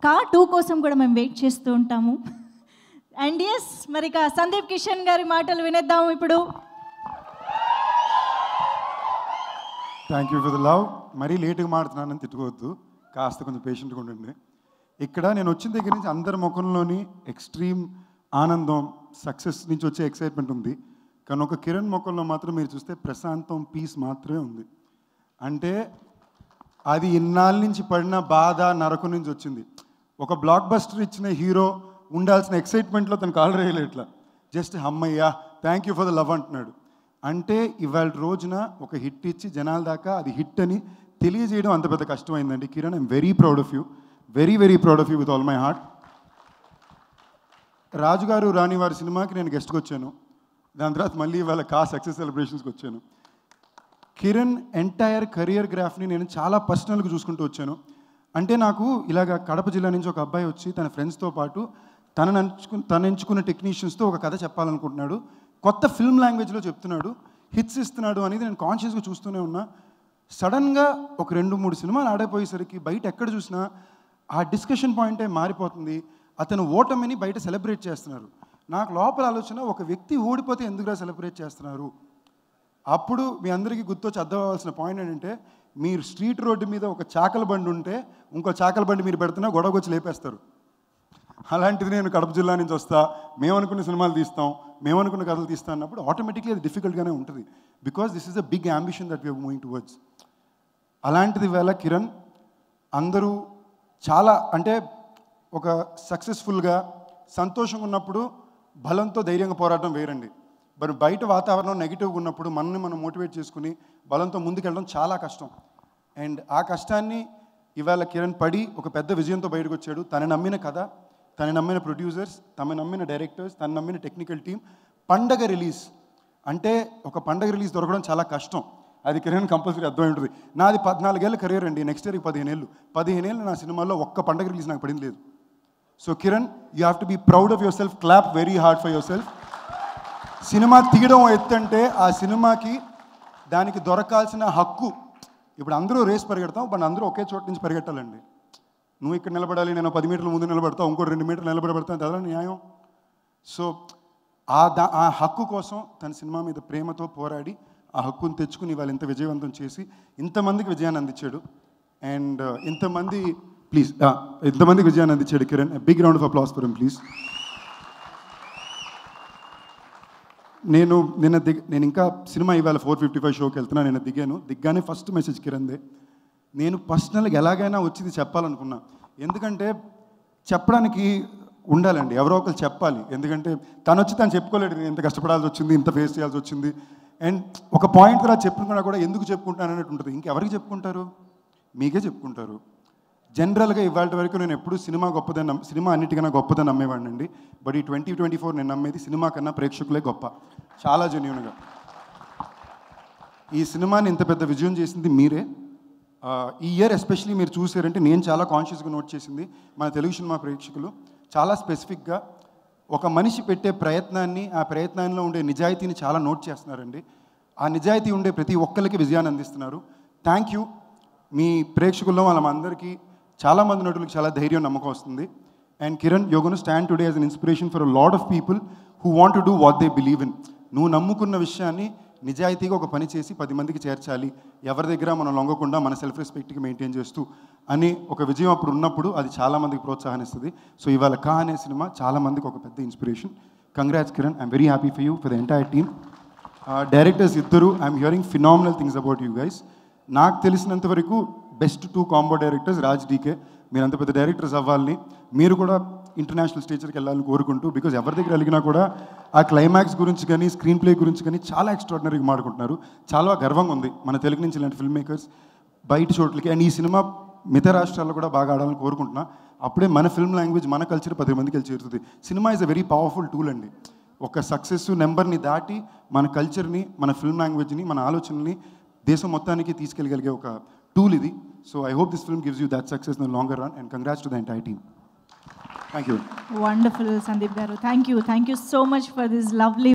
కా 2 కోసం కూడా మేము వెయిట్ చేస్తూ ఉంటాము. అండ్ ఎస్, మరి సందీప్ కిషన్ గారి మాటలు వినేద్దాము ఇప్పుడు. Thank you for the love. మరీ లేట్గా మాడుతున్నానని తిట్టుకోవద్దు, కాస్త కొంచెం పేషెంట్గా ఉండండి. ఇక్కడ నేను వచ్చిన దగ్గర నుంచి అందరి ముఖంలోని ఎక్స్ట్రీమ్ ఆనందం, సక్సెస్ నుంచి వచ్చే ఎక్సైట్మెంట్ ఉంది. కానీ ఒక కిరణ్ ముఖంలో మాత్రం మీరు చూస్తే ప్రశాంతం, పీస్ మాత్రమే ఉంది. అంటే అది ఇన్నాళ్ళ నుంచి పడిన బాధ, నరకం నుంచి వచ్చింది. ఒక బ్లాక్ బస్టర్ ఇచ్చిన హీరో ఉండాల్సిన ఎక్సైట్మెంట్లో తను కాల్ రేయలేట్లా, జస్ట్ అమ్మయ్యా thank you for the love అంటున్నాడు. అంటే ఇవాళ రోజున ఒక హిట్ ఇచ్చి జనాల దాకా అది హిట్ అని తెలియజేయడం అంత పెద్ద కష్టమైందండి. Kiran, I'm very proud of you, very very proud of you with all my heart. రాజుగారు రాణి వారి సినిమాకి నేను గెస్ట్కి వచ్చాను. దాని తర్వాత మళ్ళీ ఇవాళ కా సక్సెస్ సెలబ్రేషన్స్కి వచ్చాను. కిరణ్ ఎంటైర్ కెరియర్ గ్రాఫ్ని నేను చాలా పర్సనల్గా చూసుకుంటూ వచ్చాను. అంటే నాకు ఇలాగ కడప జిల్లా నుంచి ఒక అబ్బాయి వచ్చి తన ఫ్రెండ్స్తో పాటు తను ఎంచుకున్న టెక్నీషియన్స్తో ఒక కథ చెప్పాలనుకుంటున్నాడు, కొత్త ఫిల్మ్ లాంగ్వేజ్లో చెప్తున్నాడు, హిట్స్ ఇస్తున్నాడు అనేది నేను కాన్షియస్గా చూస్తూనే ఉన్నా. సడన్గా ఒక 2-3 సినిమాలు ఆడైపోయేసరికి బయట ఎక్కడ చూసినా ఆ డిస్కషన్ పాయింటే మారిపోతుంది. అతను ఓటమిని బయట సెలబ్రేట్ చేస్తున్నారు. నాకు లోపల ఆలోచన, ఒక వ్యక్తి ఓడిపోతే ఎందుకురా సెలబ్రేట్ చేస్తున్నారు? అప్పుడు మీ అందరికీ గుర్తొచ్చి అర్థం అవ్వాల్సిన పాయింట్ ఏంటంటే, మీరు స్ట్రీట్ రోడ్డు మీద ఒక చాకల బండి ఉంటే ఇంకో చాకల బండి మీరు పెడుతున్నా గొడవకొచ్చి లేపేస్తారు. అలాంటిది నేను కడప జిల్లా నుంచి వస్తా, మేమనుకున్న సినిమాలు తీస్తాం, మేమనుకున్న కథలు తీస్తాం అన్నప్పుడు ఆటోమేటిక్లీ అది డిఫికల్ట్గానే ఉంటుంది. Because this is a big ambition that we are moving towards. అలాంటిది వేళ కిరణ్ అందరూ చాలా, అంటే ఒక సక్సెస్ఫుల్గా సంతోషంగా ఉన్నప్పుడు బలంతో ధైర్యంగా పోరాటం వేరండి. మరి బయట వాతావరణం నెగిటివ్గా ఉన్నప్పుడు మనల్ని మనం మోటివేట్ చేసుకుని బలంతో ముందుకెళ్ళడం చాలా కష్టం. అండ్ ఆ కష్టాన్ని ఇవాళ కిరణ్ పడి ఒక పెద్ద విజయంతో బయటకు వచ్చాడు. తను నమ్మిన కథ, తను నమ్మిన ప్రొడ్యూసర్స్, తను నమ్మిన డైరెక్టర్స్, తను నమ్మిన టెక్నికల్ టీమ్. పండగ రిలీజ్ అంటే ఒక పండగ రిలీజ్ దొరకడం చాలా కష్టం. అది కిరణ్ కంపల్సరీ అర్థమై ఉంటుంది. నాది 14 ఏళ్ళ కెరీర్ అండి, నెక్స్ట్ ఇయర్కి 15 ఏళ్ళు. 15 ఏళ్ళు నా సినిమాల్లో ఒక్క పండగ రిలీజ్ నాకు పడింది లేదు. So Kiran, you have to be proud of yourself, clap very hard for yourself. Cinema తీయడం ఎత్తంటే ఆ సినిమాకి దానికి దొరకాల్సిన హక్కు. ఇప్పుడు అందరూ రేస్ పరిగెడతాం, బట్ అందరూ ఒకే చోట నుంచి పరిగెట్టాలండి. నువ్వు ఇక్కడ నిలబడాలి, నేను 10 మీటర్ల ముందు నిలబడతావు, ఇంకో 2 మీటర్లు నిలబడబడతాను, అదే న్యాయం. సో ఆ హక్కు కోసం తన సినిమా మీద ప్రేమతో పోరాడి ఆ హక్కును తెచ్చుకుని వాళ్ళు ఇంత విజయవంతం చేసి ఇంతమందికి విజయాన్ని అందించాడు. అండ్ ఇంతమందికి విజయాన్ని అందించాడు Kiran. Big round of applause for him please. నేను ఇంకా సినిమా ఇవాళ 4:55 షోకి వెళ్తున్నా. నేను దిగ్గానే ఫస్ట్ మెసేజ్ కిరణ్దే. నేను పర్సనల్గా ఎలాగైనా వచ్చింది చెప్పాలనుకున్నా. ఎందుకంటే చెప్పడానికి ఉండాలండి, ఎవరో ఒకరు చెప్పాలి. ఎందుకంటే తను వచ్చి తను చెప్పుకోలేడు, నేను ఇంత కష్టపడాల్సి వచ్చింది, ఇంత ఫేస్ చేయాల్సి వచ్చింది. అండ్ ఒక పాయింట్ తర్వాత చెప్పుకున్నా కూడా ఎందుకు చెప్పుకుంటాను అన్నట్టు ఉంటుంది. ఇంకెవరికి చెప్పుకుంటారు? మీకే చెప్పుకుంటారు. జనరల్గా ఇవాళ వరకు నేను ఎప్పుడు సినిమా అన్నిటికన్నా గొప్పదని నమ్మేవాడిని అండి. బట్ ఈ 2024 నేను నమ్మేది సినిమా కన్నా ప్రేక్షకులే గొప్ప, చాలా జెన్యూన్గా. ఈ సినిమాని ఇంత పెద్ద విజయం చేసింది మీరే. ఈ ఇయర్ ఎస్పెషలీ మీరు చూసారంటే నేను చాలా కాన్షియస్గా నోట్ చేసింది, మన తెలుగు సినిమా ప్రేక్షకులు చాలా స్పెసిఫిక్గా ఒక మనిషి పెట్టే ప్రయత్నాన్ని, ఆ ప్రయత్నంలో ఉండే నిజాయితీని చాలా నోట్ చేస్తున్నారండి. ఆ నిజాయితీ ఉండే ప్రతి ఒక్కరికి విజయాన్ని అందిస్తున్నారు. Thank you. మీ ప్రేక్షకుల్లో వాళ్ళందరికీ, చాలామంది నటులకు చాలా ధైర్యం, నమ్మకం వస్తుంది. And Kiran, you gonna stand today as an inspiration for a lot of people who want to do what they believe in. నువ్వు నమ్ముకున్న విషయాన్ని నిజాయితీగా ఒక పని చేసి 10 మందికి చేర్చాలి, ఎవరి దగ్గర మనం లొంగకుండా మన సెల్ఫ్ రెస్పెక్ట్కి మెయింటైన్ చేస్తూ అని ఒక విజయం అప్పుడు ఉన్నప్పుడు అది చాలామందికి ప్రోత్సాహాన్ని ఇస్తుంది. సో ఇవాళ కా అనే సినిమా చాలామందికి ఒక పెద్ద inspiration. Congrats Kiran, I'm very happy for you, for the entire team. Directors ఇద్దరు, I'm hearing phenomenal things about you guys. నాకు తెలిసినంత వరకు best 2 combo directors Raj DK. మీరు అంత పెద్ద డైరెక్టర్స్ అవ్వాలని, మీరు కూడా ఇంటర్నేషనల్ స్టేజ్కి వెళ్ళాలని కోరుకుంటూ, బికాజ్ ఎవరి దగ్గర వెళ్ళినా కూడా ఆ క్లైమాక్స్ గురించి కానీ స్క్రీన్ ప్లే గురించి కానీ చాలా ఎక్స్ట్రాడినరీగా మాట్లాడుకుంటున్నారు. చాలా గర్వంగా ఉంది మన తెలుగు నుంచి ఇలాంటి ఫిల్మ్ మేకర్స్ బయట చోట్లకి. అండ్ ఈ సినిమా మిగతా రాష్ట్రాల్లో కూడా బాగా ఆడాలని కోరుకుంటున్నా. అప్పుడే మన ఫిల్మ్ లాంగ్వేజ్, మన కల్చర్ 10 మందికి వెళ్ళి చేరుతుంది. Cinema is a very powerful tool అండి. ఒక సక్సెస్ నెంబర్ని దాటి మన కల్చర్ని, మన ఫిల్మ్ లాంగ్వేజ్ని, మన ఆలోచనని దేశం మొత్తానికి తీసుకెళ్ళగలిగే ఒక టూల్ ఇది. So I hope this film gives you that success in the longer run. And congrats to the entire team. Thank you. Wonderful, Sandeep garu. Thank you so much for this lovely